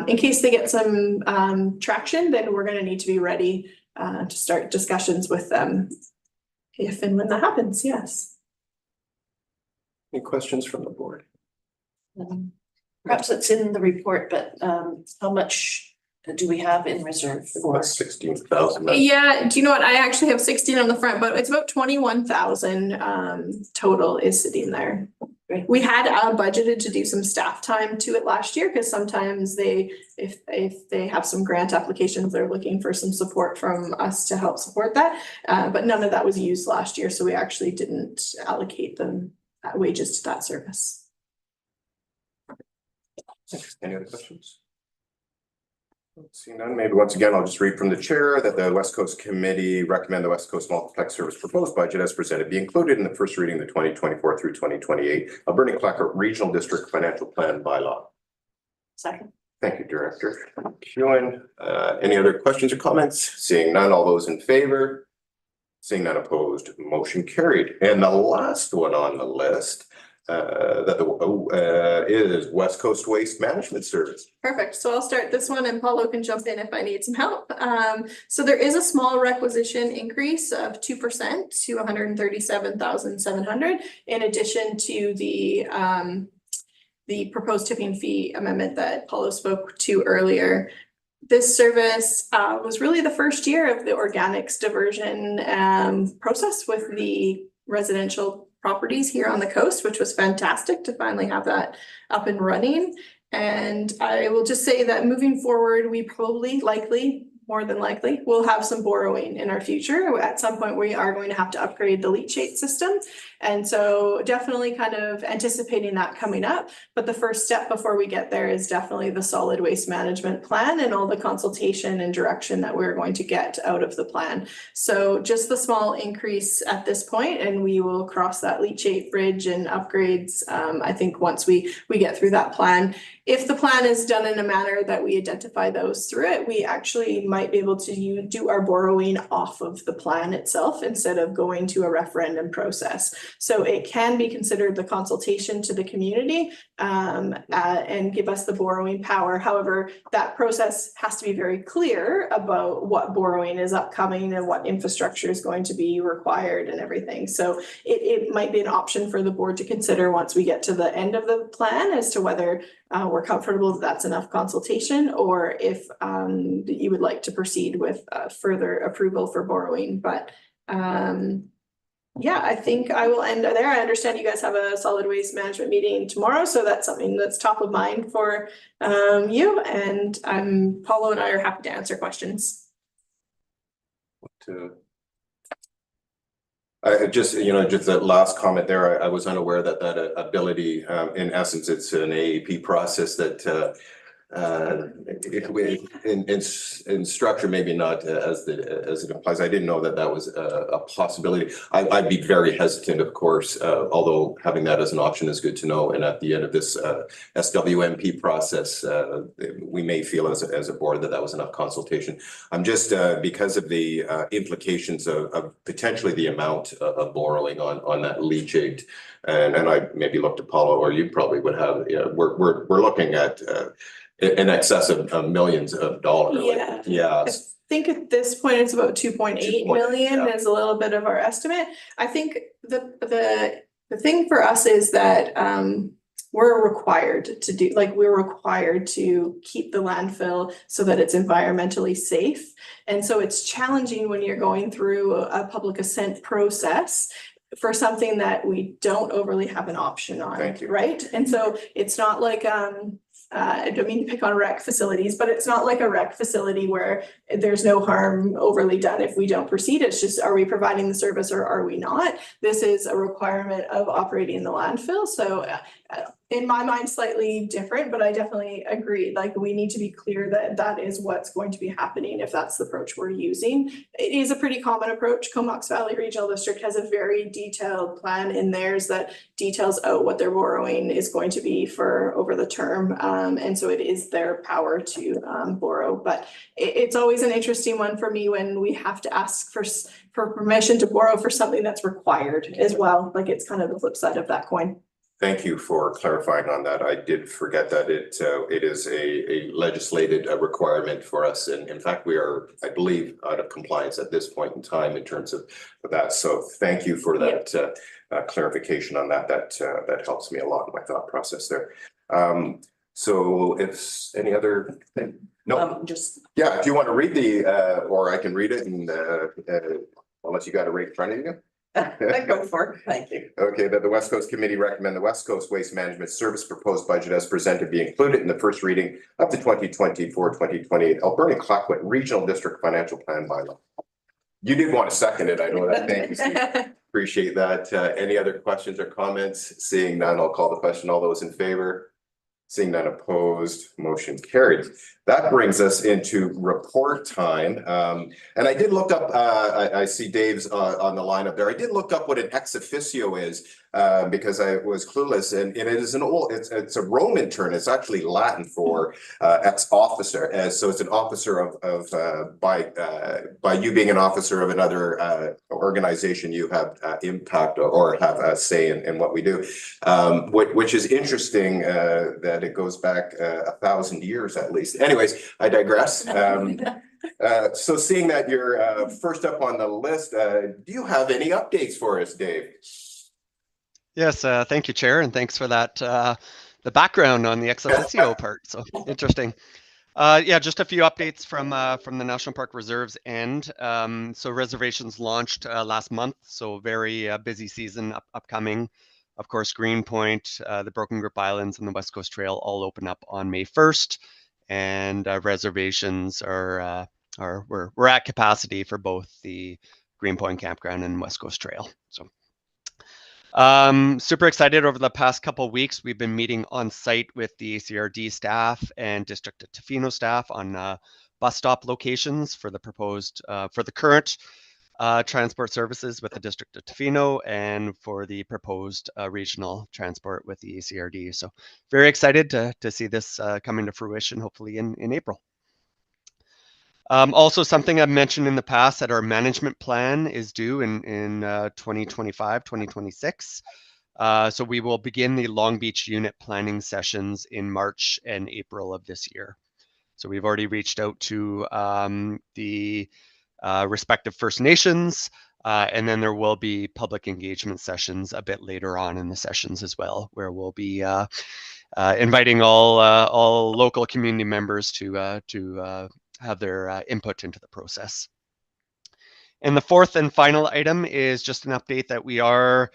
In case they get some traction, then we're going to need to be ready to start discussions with them if and when that happens. Yes. Any questions from the board? Perhaps it's in the report, but how much do we have in reserve for? 16,000. Yeah, do you know what? I actually have 16 on the front, but it's about 21,000 total is sitting there. We had budgeted to do some staff time to it last year, because sometimes if they have some grant applications, they're looking for some support from us to help support that. But none of that was used last year, so we actually didn't allocate them wages to that service. Any other questions? Seeing none, maybe once again, I'll just read from the chair that the West Coast Committee recommend the West Coast Multiplex Service proposed budget as presented be included in the first reading of the 2024 through 2028 Alberta Clackarat Regional District Financial Plan bylaw. Second. Thank you, Director McEwen. Any other questions or comments? Seeing none, all those in favor? Seeing none opposed, motion carried. And the last one on the list is West Coast Waste Management Service. Perfect. So I'll start this one and Paulo can jump in if I need some help. So there is a small requisition increase of 2% to 137,700 in addition to the proposed tipping fee amendment that Paulo spoke to earlier. This service was really the first year of the organics diversion process with the residential properties here on the coast, which was fantastic to finally have that up and running. And I will just say that moving forward, we probably more than likely will have some borrowing in our future. At some point, we are going to have to upgrade the leachate system. And so definitely kind of anticipating that coming up. But the first step before we get there is definitely the solid waste management plan and all the consultation and direction that we're going to get out of the plan. So just the small increase at this point, and we will cross that leachate bridge and upgrades, I think once we get through that plan. If the plan is done in a manner that we identify those through it, we actually might be able to do our borrowing off of the plan itself instead of going to a referendum process. So it can be considered the consultation to the community and give us the borrowing power. However, that process has to be very clear about what borrowing is upcoming and what infrastructure is going to be required and everything. So it might be an option for the board to consider once we get to the end of the plan as to whether we're comfortable that that's enough consultation, or if you would like to proceed with further approval for borrowing. But yeah, I think I will end there. I understand you guys have a solid waste management meeting tomorrow, so that's something that's top of mind for you. And Paulo and I are happy to answer questions. Just that last comment there, I was unaware that ability, in essence, it's an AAP process that in structure, maybe not as it applies. I didn't know that was a possibility. I'd be very hesitant, of course, although having that as an option is good to know. And at the end of this SWMP process, we may feel as a board that was enough consultation. I'm just because of the implications of potentially the amount of borrowing on that leachate, and I maybe look to Paulo, or you probably would have. We're looking at in excess of millions of dollars. I think at this point it's about 2.8 million is a little bit of our estimate. I think the thing for us is that we're required to keep the landfill so that it's environmentally safe. And so it's challenging when you're going through a public assent process for something that we don't overly have an option on, right? And so it's not like I don't mean to pick on rec facilities, but it's not like a rec facility where there's no harm overly done if we don't proceed. It's just, are we providing the service or are we not? This is a requirement of operating the landfill. So in my mind, slightly different, but I definitely agree. Like, we need to be clear that that is what's going to be happening if that's the approach we're using. It is a pretty common approach. Comox Valley Regional District has a very detailed plan in theirs that details out what their borrowing is going to be for over the term. And so it is their power to borrow. But it's always an interesting one for me when we have to ask for permission to borrow for something that's required as well. Like, it's kind of the flip side of that coin. Thank you for clarifying on that. I did forget that it is a legislated requirement for us. And in fact, we are, I believe, out of compliance at this point in time in terms of that. So thank you for that clarification on that. That helps me a lot in my thought process there. So if any other thing? No, do you want to read or I can read it, and unless you got it right in front of you? Go for it, thank you. Okay, that the West Coast Committee recommend the West Coast Waste Management Service proposed budget as presented be included in the first reading of the 2024-2028 Alberta Clayoquot Regional District Financial Plan bylaw. You did want to second it, I know that. Thank you, Steve. Appreciate that. Any other questions or comments? Seeing none, I'll call the question. All those in favor? Seeing none opposed, motion carried. That brings us into report time. And I did look up, I see Dave's on the line up there. I did look up what an ex officio is because I was clueless, and it is it's a Roman term. It's actually Latin for ex officer. So it's an officer of by you being an officer of another organization, you have impact or have a say in what we do, which is interesting that it goes back 1,000 years at least. Anyways, I digress. So seeing that you're first up on the list, do you have any updates for us, Dave? Yes, thank you, Chair, and thanks for that, the background on the ex officio part. So interesting. Yeah, just a few updates from the National Park Reserve's end. So reservations launched last month, so very busy season upcoming. Of course, Greenpoint, the Broken Grip Islands, and the West Coast Trail all open up on May 1st, and reservations are we're at capacity for both the Greenpoint Campground and West Coast Trail. So super excited. Over the past couple of weeks, we've been meeting on site with the ACRD staff and District of Tofino staff on bus stop locations for the proposed for the current transport services with the District of Tofino and for the proposed regional transport with the ACRD. So very excited to see this coming to fruition, hopefully in April. Also, something I've mentioned in the past, that our management plan is due in 2025, 2026. So we will begin the Long Beach unit planning sessions in March and April of this year. So we've already reached out to the respective First Nations, and then there will be public engagement sessions a bit later on in the sessions as well, where we'll be inviting all local community members to have their input into the process. And the fourth and final item is just an update that we are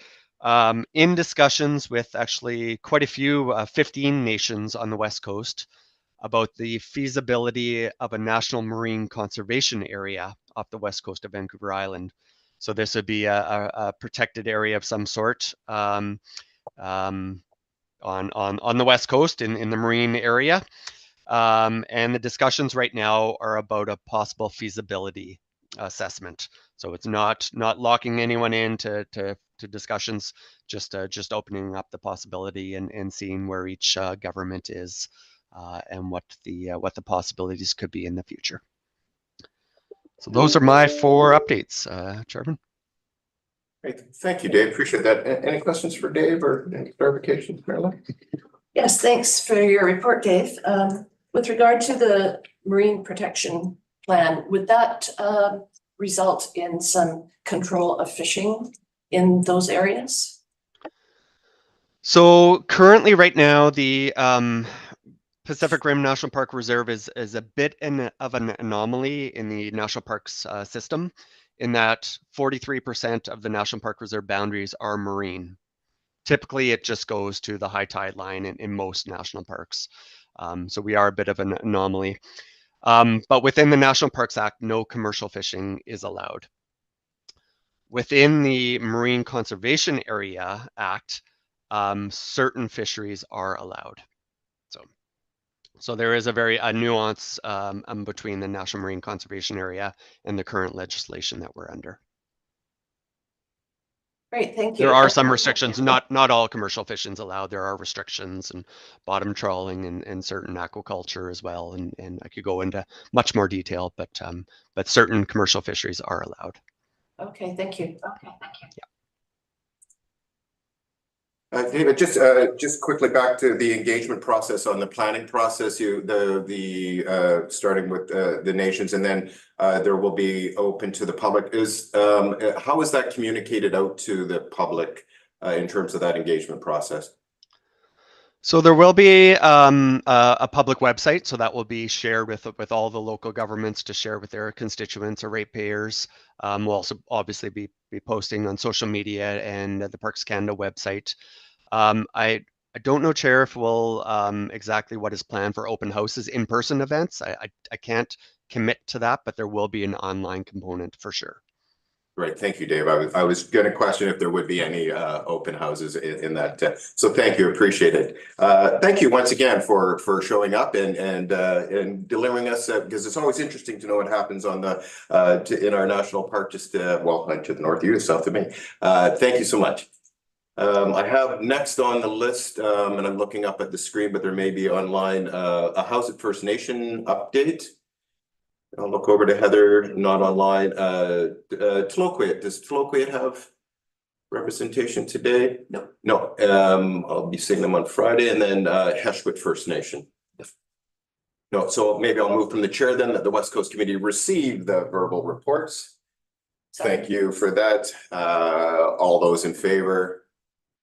in discussions with actually quite a few 15 nations on the West Coast about the feasibility of a national marine conservation area off the west coast of Vancouver Island. So this would be a protected area of some sort on the west coast in the marine area. And the discussions right now are about a possible feasibility assessment. So it's not locking anyone into discussions, just opening up the possibility and seeing where each government is and what the possibilities could be in the future. So those are my 4 updates, Chairman. Great. Thank you, Dave. Appreciate that. Any questions for Dave or any clarifications, Marilyn? Yes, thanks for your report, Dave. With regard to the marine protection plan, would that result in some control of fishing in those areas? So currently, right now, the Pacific Rim National Park Reserve is a bit of an anomaly in the national parks system, in that 43% of the National Park Reserve boundaries are marine. Typically, it just goes to the high tide line in most national parks. So we are a bit of an anomaly. But within the National Parks Act, no commercial fishing is allowed. Within the Marine Conservation Area Act, certain fisheries are allowed. So there is a nuance between the National Marine Conservation Area and the current legislation that we're under. Great, thank you. There are some restrictions. Not all commercial fishing is allowed. There are restrictions and bottom trawling and certain aquaculture as well. And I could go into much more detail, but certain commercial fisheries are allowed. Okay, thank you. Yeah. David, just quickly back to the engagement process on the planning process. Starting with the nations, and then there will be open to the public. How is that communicated out to the public in terms of that engagement process? So there will be a public website, so that will be shared with all the local governments to share with their constituents or ratepayers. We'll also obviously be posting on social media and the Parks Canada website. I don't know, Chair, if we'll exactly what is planned for open houses, in-person events. I can't commit to that, but there will be an online component for sure. Great, thank you, Dave. I was gonna question if there would be any open houses in that. So thank you, appreciate it. Thank you once again for showing up and delivering us, because it's always interesting to know what happens on the in our national park, just well, like to the north of you, south of me. Thank you so much. I have next on the list, and I'm looking up at the screen, but there may be online, a House at First Nation update. I'll look over to Heather, not online. Tlaloquit, does Tlaloquit have representation today? No, I'll be seeing them on Friday, and then Heshquit First Nation. No, so maybe I'll move from the chair then, that the West Coast Committee receive the verbal reports. Thank you for that. All those in favor?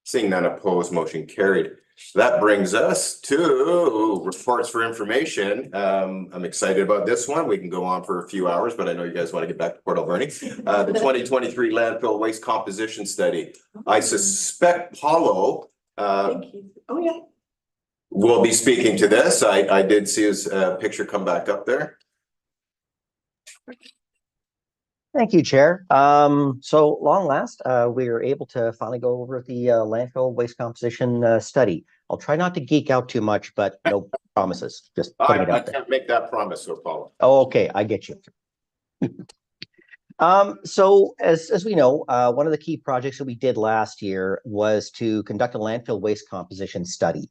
Seeing none opposed, motion carried. That brings us to reports for information. I'm excited about this one. We can go on for a few hours, but I know you guys want to get back to Port Alberni. The 2023 landfill waste composition study. I suspect Paulo Thank you. Oh, yeah. will be speaking to this. I did see his picture come back up there. Thank you, Chair. So long last, we were able to finally go over the landfill waste composition study. I'll try not to geek out too much, but no promises. Just putting it I out there. can't make that promise, so Paulo. Oh, okay, I get you. So as we know, one of the key projects that we did last year was to conduct a landfill waste composition study.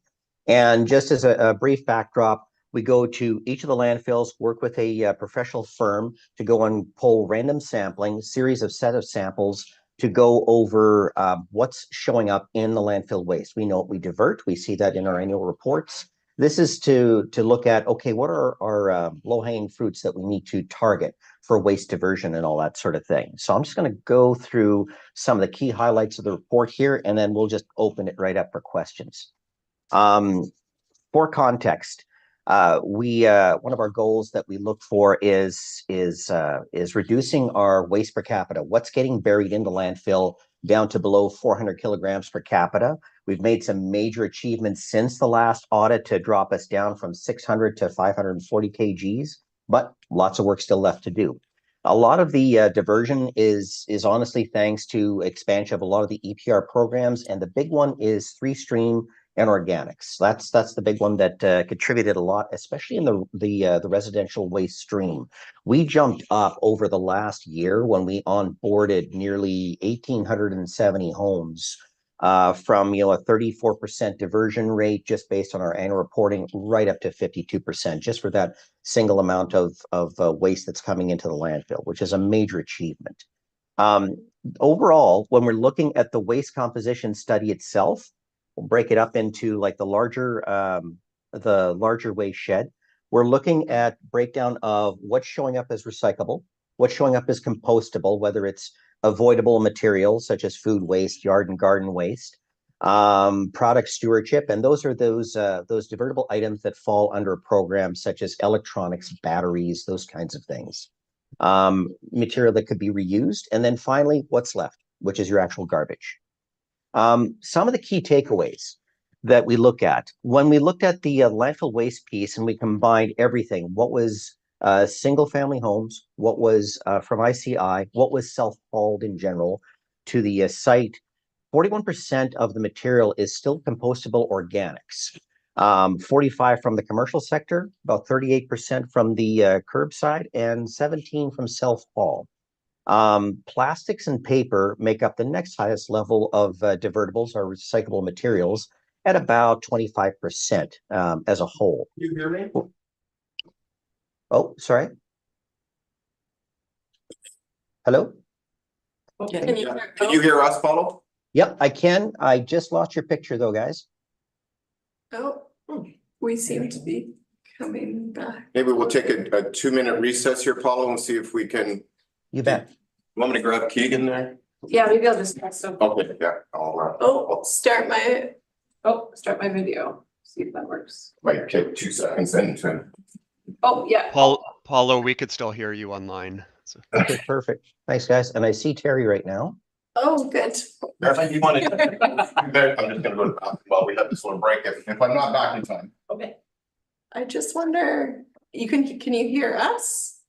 And just as a brief backdrop, we go to each of the landfills, work with a professional firm to go and pull random sampling, series of set of samples to go over what's showing up in the landfill waste. We know what we divert. We see that in our annual reports. This is to look at, okay, what are our low-hanging fruits that we need to target for waste diversion and all that sort of thing. So I'm just going to go through some of the key highlights of the report here, and then we'll just open it right up for questions. For context, one of our goals that we look for is reducing our waste per capita. What's getting buried in the landfill down to below 400 kilograms per capita. We've made some major achievements since the last audit to drop us down from 600 to 540 kgs, but lots of work still left to do. A lot of the diversion is honestly thanks to expansion of a lot of the EPR programs, and the big one is 3-stream and organics. That's the big one that contributed a lot, especially in the residential waste stream. We jumped up over the last year when we onboarded nearly 1,870 homes from a 34% diversion rate just based on our annual reporting, right up to 52% just for that single amount of waste that's coming into the landfill, which is a major achievement. Overall, when we're looking at the waste composition study itself, we'll break it up into like the larger waste shed. We're looking at breakdown of what's showing up as recyclable, what's showing up as compostable, whether it's avoidable materials such as food waste, yard and garden waste, product stewardship, and those are those divertible items that fall under programs such as electronics, batteries, those kinds of things. Material that could be reused, and then finally, what's left, which is your actual garbage. Some of the key takeaways that we look at when we looked at the landfill waste piece and we combined everything, what was single family homes, what was from ICI, what was self-hauled in general to the site, 41% of the material is still compostable organics. 45% from the commercial sector, about 38% from the curbside, and 17% from self-haul. Plastics and paper make up the next highest level of divertibles or recyclable materials at about 25% as a whole. You hear me? Oh, sorry. Hello? Can you hear us, Paulo? Yep, I can. I just lost your picture though, guys. Oh, we seem to be coming back. Maybe we'll take a 2-minute recess here, Paulo, and see if we can. You bet. You want me to grab Keegan there? Yeah, maybe I'll just press so. Okay, yeah. I'll Oh, start my Start my video. see if that works. Might take 2 seconds into. Oh, yeah. Paulo, we could still hear you online. So. Okay, perfect. Thanks, guys. And I see Terry right now. Oh, good. If you want to, I'm just gonna go to the bathroom while we have this little break if I'm not back in time. Okay. I just wonder, can you hear us?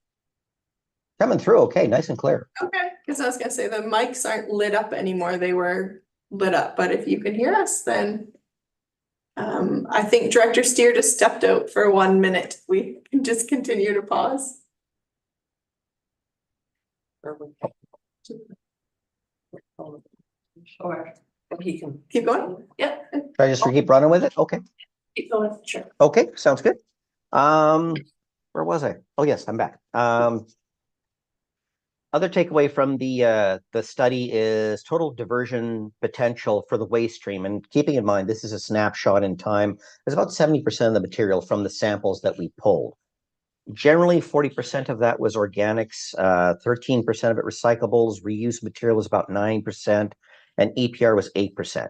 Coming through. Okay, nice and clear. Okay, because I was gonna say the mics aren't lit up anymore. They were lit up, but if you can hear us, then I think Director Steer just stepped out for 1 minute. We can just continue to pause. Or he can Keep going. yeah, Should I just keep running with it? Okay. keep going, sure. Okay, sounds good. Where was I? Oh, yes, I'm back. Other takeaway from the study is total diversion potential for the waste stream. And keeping in mind, this is a snapshot in time. There's about 70% of the material from the samples that we pulled. Generally, 40% of that was organics, 13% of it recyclables, reused material was about 9%, and EPR was 8%.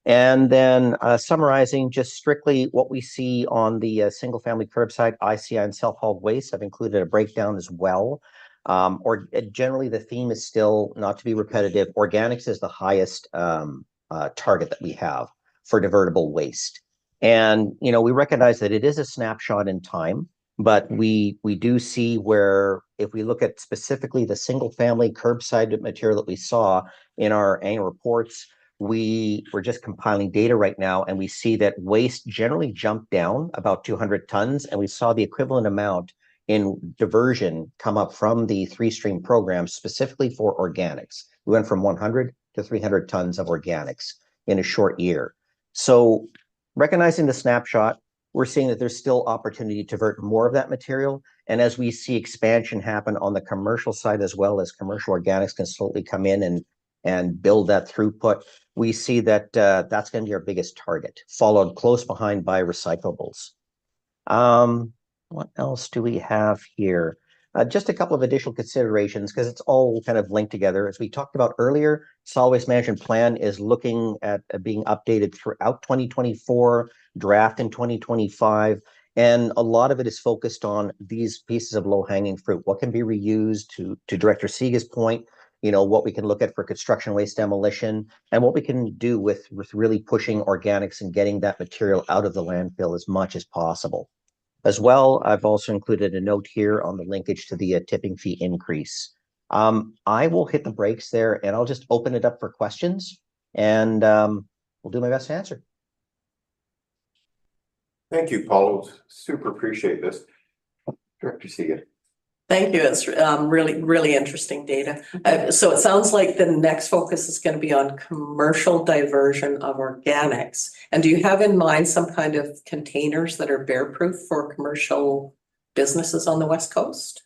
And then summarizing just strictly what we see on the single family curbside, ICI and self-hauled waste, I've included a breakdown as well. Or generally the theme is still, not to be repetitive, organics is the highest target that we have for divertible waste. And, you know, we recognize that it is a snapshot in time, but we do see where if we look at specifically the single family curbside material that we saw in our annual reports, we're just compiling data right now, and we see that waste generally jumped down about 200 tons, and we saw the equivalent amount in diversion come up from the 3-stream program specifically for organics. We went from 100 to 300 tons of organics in a short year. So recognizing the snapshot, we're seeing that there's still opportunity to divert more of that material. And as we see expansion happen on the commercial side, as well as commercial organics can slowly come in and build that throughput, we see that that's going to be our biggest target, followed close behind by recyclables. What else do we have here? Just a couple of additional considerations because it's all kind of linked together. As we talked about earlier, solid waste management plan is looking at being updated throughout 2024, draft in 2025. And a lot of it is focused on these pieces of low-hanging fruit. What can be reused to Director Sega's point, you know, what we can look at for construction waste demolition, and what we can do with really pushing organics and getting that material out of the landfill as much as possible. As well, I've also included a note here on the linkage to the tipping fee increase. I will hit the brakes there and I'll just open it up for questions, and we'll do my best to answer. Thank you, Paulo. Super appreciate this. Director Sega. Thank you. It's really, really interesting data. So it sounds like the next focus is going to be on commercial diversion of organics. And do you have in mind some kind of containers that are bear-proof for commercial businesses on the West Coast?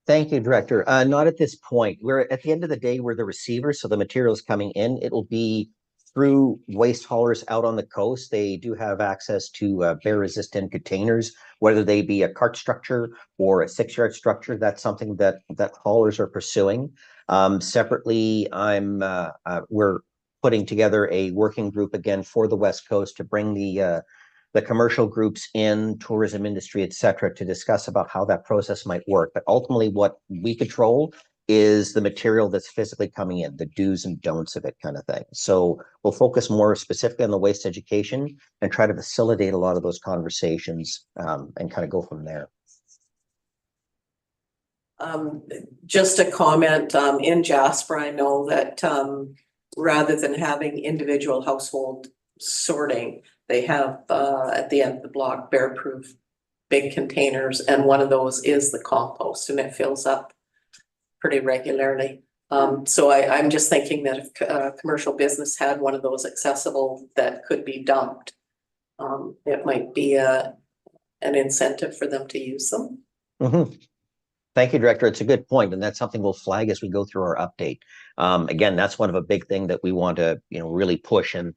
Thank you, Director. Not at this point. We're at the end of the day, we're the receiver, so the material is coming in. It'll be through waste haulers out on the coast. They do have access to bear-resistant containers, whether they be a cart structure or a 6-yard structure. That's something that haulers are pursuing. Separately, we're putting together a working group again for the West Coast to bring the commercial groups in, tourism industry, et cetera, to discuss about how that process might work. But ultimately, what we control is the material that's physically coming in, the do's and don'ts of it kind of thing. So we'll focus more specifically on the waste education and try to facilitate a lot of those conversations and kind of go from there. Just a comment, in Jasper, I know that rather than having individual household sorting, they have at the end of the block bear-proof big containers, and one of those is the compost, and it fills up pretty regularly. So I'm just thinking that if a commercial business had one of those accessible that could be dumped, it might be an incentive for them to use them. Mm-hmm. Thank you, Director. It's a good point, and that's something we'll flag as we go through our update. Again, that's one of a big thing that we want to, really push. And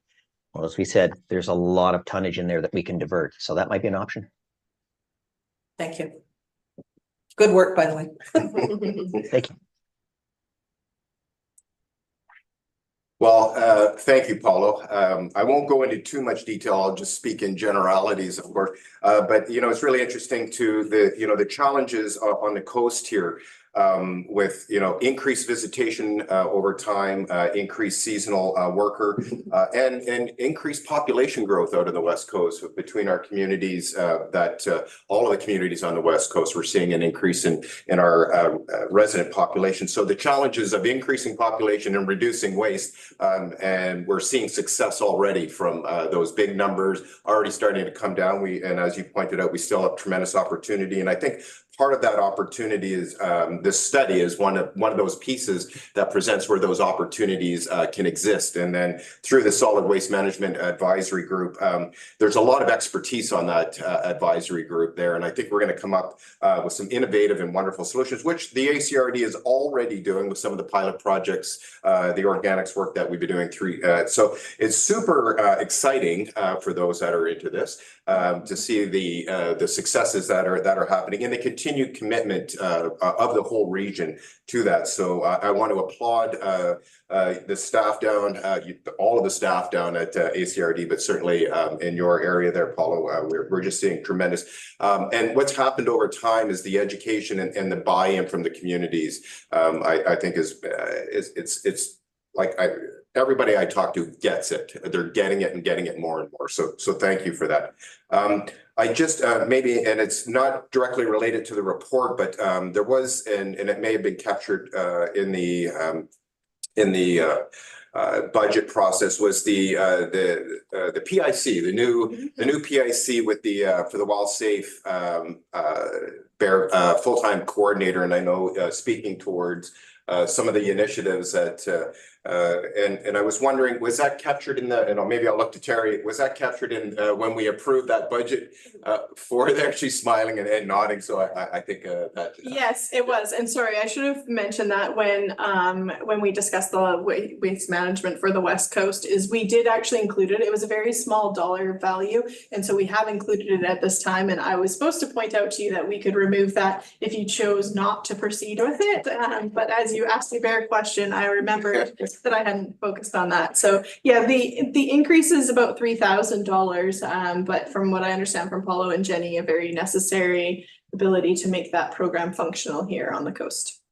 well, as we said, there's a lot of tonnage in there that we can divert, so that might be an option. Thank you. Good work, by the way. Thank you. Well, thank you, Paulo. I won't go into too much detail. I'll just speak in generalities, of course. But you know, it's really interesting to the challenges on the coast here, with increased visitation over time, increased seasonal worker, and increased population growth out of the West Coast between our communities. All of the communities on the West Coast, we're seeing an increase in our resident population. So the challenges of increasing population and reducing waste, and we're seeing success already from those big numbers already starting to come down. And as you pointed out, we still have tremendous opportunity, and I think part of that opportunity is this study is one of those pieces that presents where those opportunities can exist. And then through the Solid Waste Management Advisory Group, there's a lot of expertise on that advisory group there. And I think we're going to come up with some innovative and wonderful solutions, which the ACRD is already doing with some of the pilot projects, the organics work that we've been doing through. So it's super exciting for those that are into this to see the successes that are happening and the continued commitment of the whole region to that. So I want to applaud the staff down, all of the staff down at ACRD, but certainly in your area there, Paulo, we're just seeing tremendous. And what's happened over time is the education and the buy-in from the communities. I think it's like everybody I talk to gets it. They're getting it and getting it more and more. So thank you for that. I just maybe, and it's not directly related to the report, but there was, and it may have been captured in the budget process, was the PIC, the new PIC with for the WildSafe full-time coordinator. And I know speaking towards some of the initiatives that and I was wondering, was that captured in the, and maybe I'll look to Terry, was that captured in when we approved that budget for there? She's smiling and nodding, so I think that. Yes, it was. And sorry, I should have mentioned that when we discussed the waste management for the West Coast, is we did actually include it. It was a very small dollar value, and so we have included it at this time. And I was supposed to point out to you that we could remove that if you chose not to proceed with it. But as you asked the bear question, I remembered that I hadn't focused on that. So yeah, the increase is about $3,000, but from what I understand from Paulo and Jenny, a very necessary ability to make that program functional here on the coast.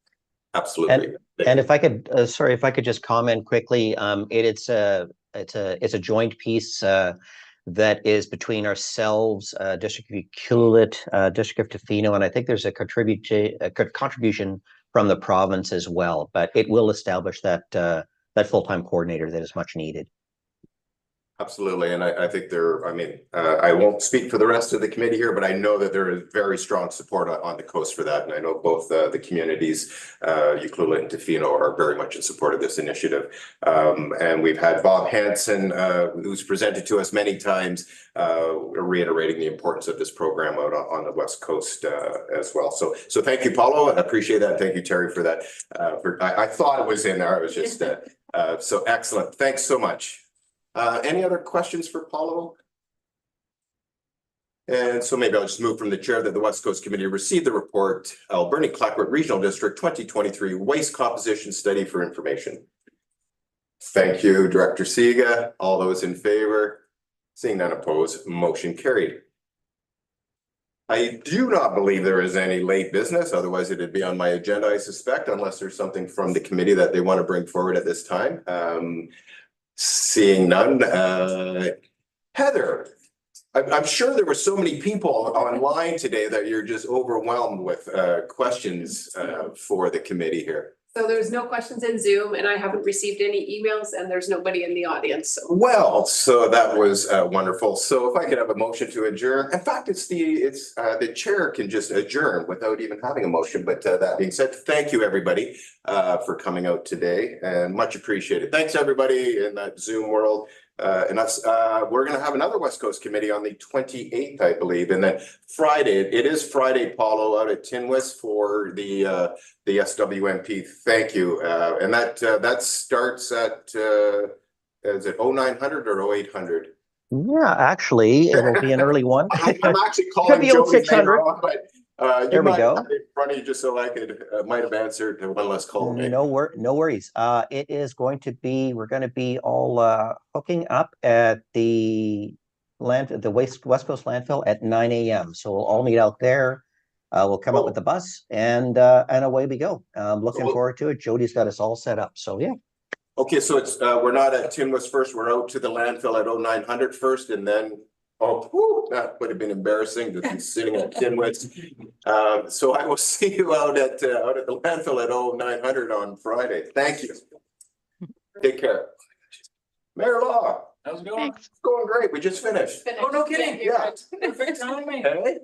Absolutely. And if I could, sorry, if I could just comment quickly, it's a joint piece that is between ourselves, District of Ucluelet, District of Tofino, and I think there's a contribution from the province as well. But it will establish that full-time coordinator that is much needed. Absolutely, and I think I won't speak for the rest of the committee here, but I know that there is very strong support on the coast for that, and I know both the communities, Ucluelet and Tofino, are very much in support of this initiative. And we've had Bob Hansen, who's presented to us many times, reiterating the importance of this program out on the West Coast as well. So thank you, Paulo. I appreciate that. Thank you, Terry, for that. I thought it was in there. I was just so excellent. Thanks so much. Any other questions for Paulo? And so maybe I'll just move from the chair that the West Coast Committee received the report, Alberni-Clayoquot Regional District 2023 Waste Composition Study for information. Thank you, Director Siga. All those in favor? Seeing none opposed, motion carried. I do not believe there is any late business, otherwise it'd be on my agenda, I suspect, unless there's something from the committee that they want to bring forward at this time. Seeing none, Heather, I'm sure there were so many people online today that you're just overwhelmed with questions for the committee here. So there's no questions in Zoom, and I haven't received any emails, and there's nobody in the audience. So. Well, so that was wonderful. So if I could have a motion to adjourn. In fact, it's the chair can just adjourn without even having a motion. But that being said, thank you everybody for coming out today, and much appreciated. Thanks everybody in that Zoom world. And us, we're going to have another West Coast Committee on the 28th, I believe, and then Friday. It is Friday, Paulo, out at Tinwis for the SWMP. Thank you, and that starts at is it 0900 or 0800? Yeah, actually, it'll be an early one. I'm actually calling Could be old Joey's name 600. wrong, but You There we might go. have it in front of you just so I could, might have answered one less call. maybe. No worries. It is going to be, we're gonna be all hooking up at the West Coast landfill at 9 a.m. So we'll all meet out there. We'll come out with the bus and away we go. Looking Cool. forward to it. Jody's got us all set up. So yeah. Okay, so it's, we're not at Tinwoods first, we're out to the landfill at 0900 first and then, that would have been embarrassing to be sitting at Tinwoods. So I will see you out at the landfill at 0900 on Friday. Thank you. Take care. Mayor Law, How's it going? Thanks. it's going great. We just finished. Oh, no kidding. Yeah. Perfect timing. Hey?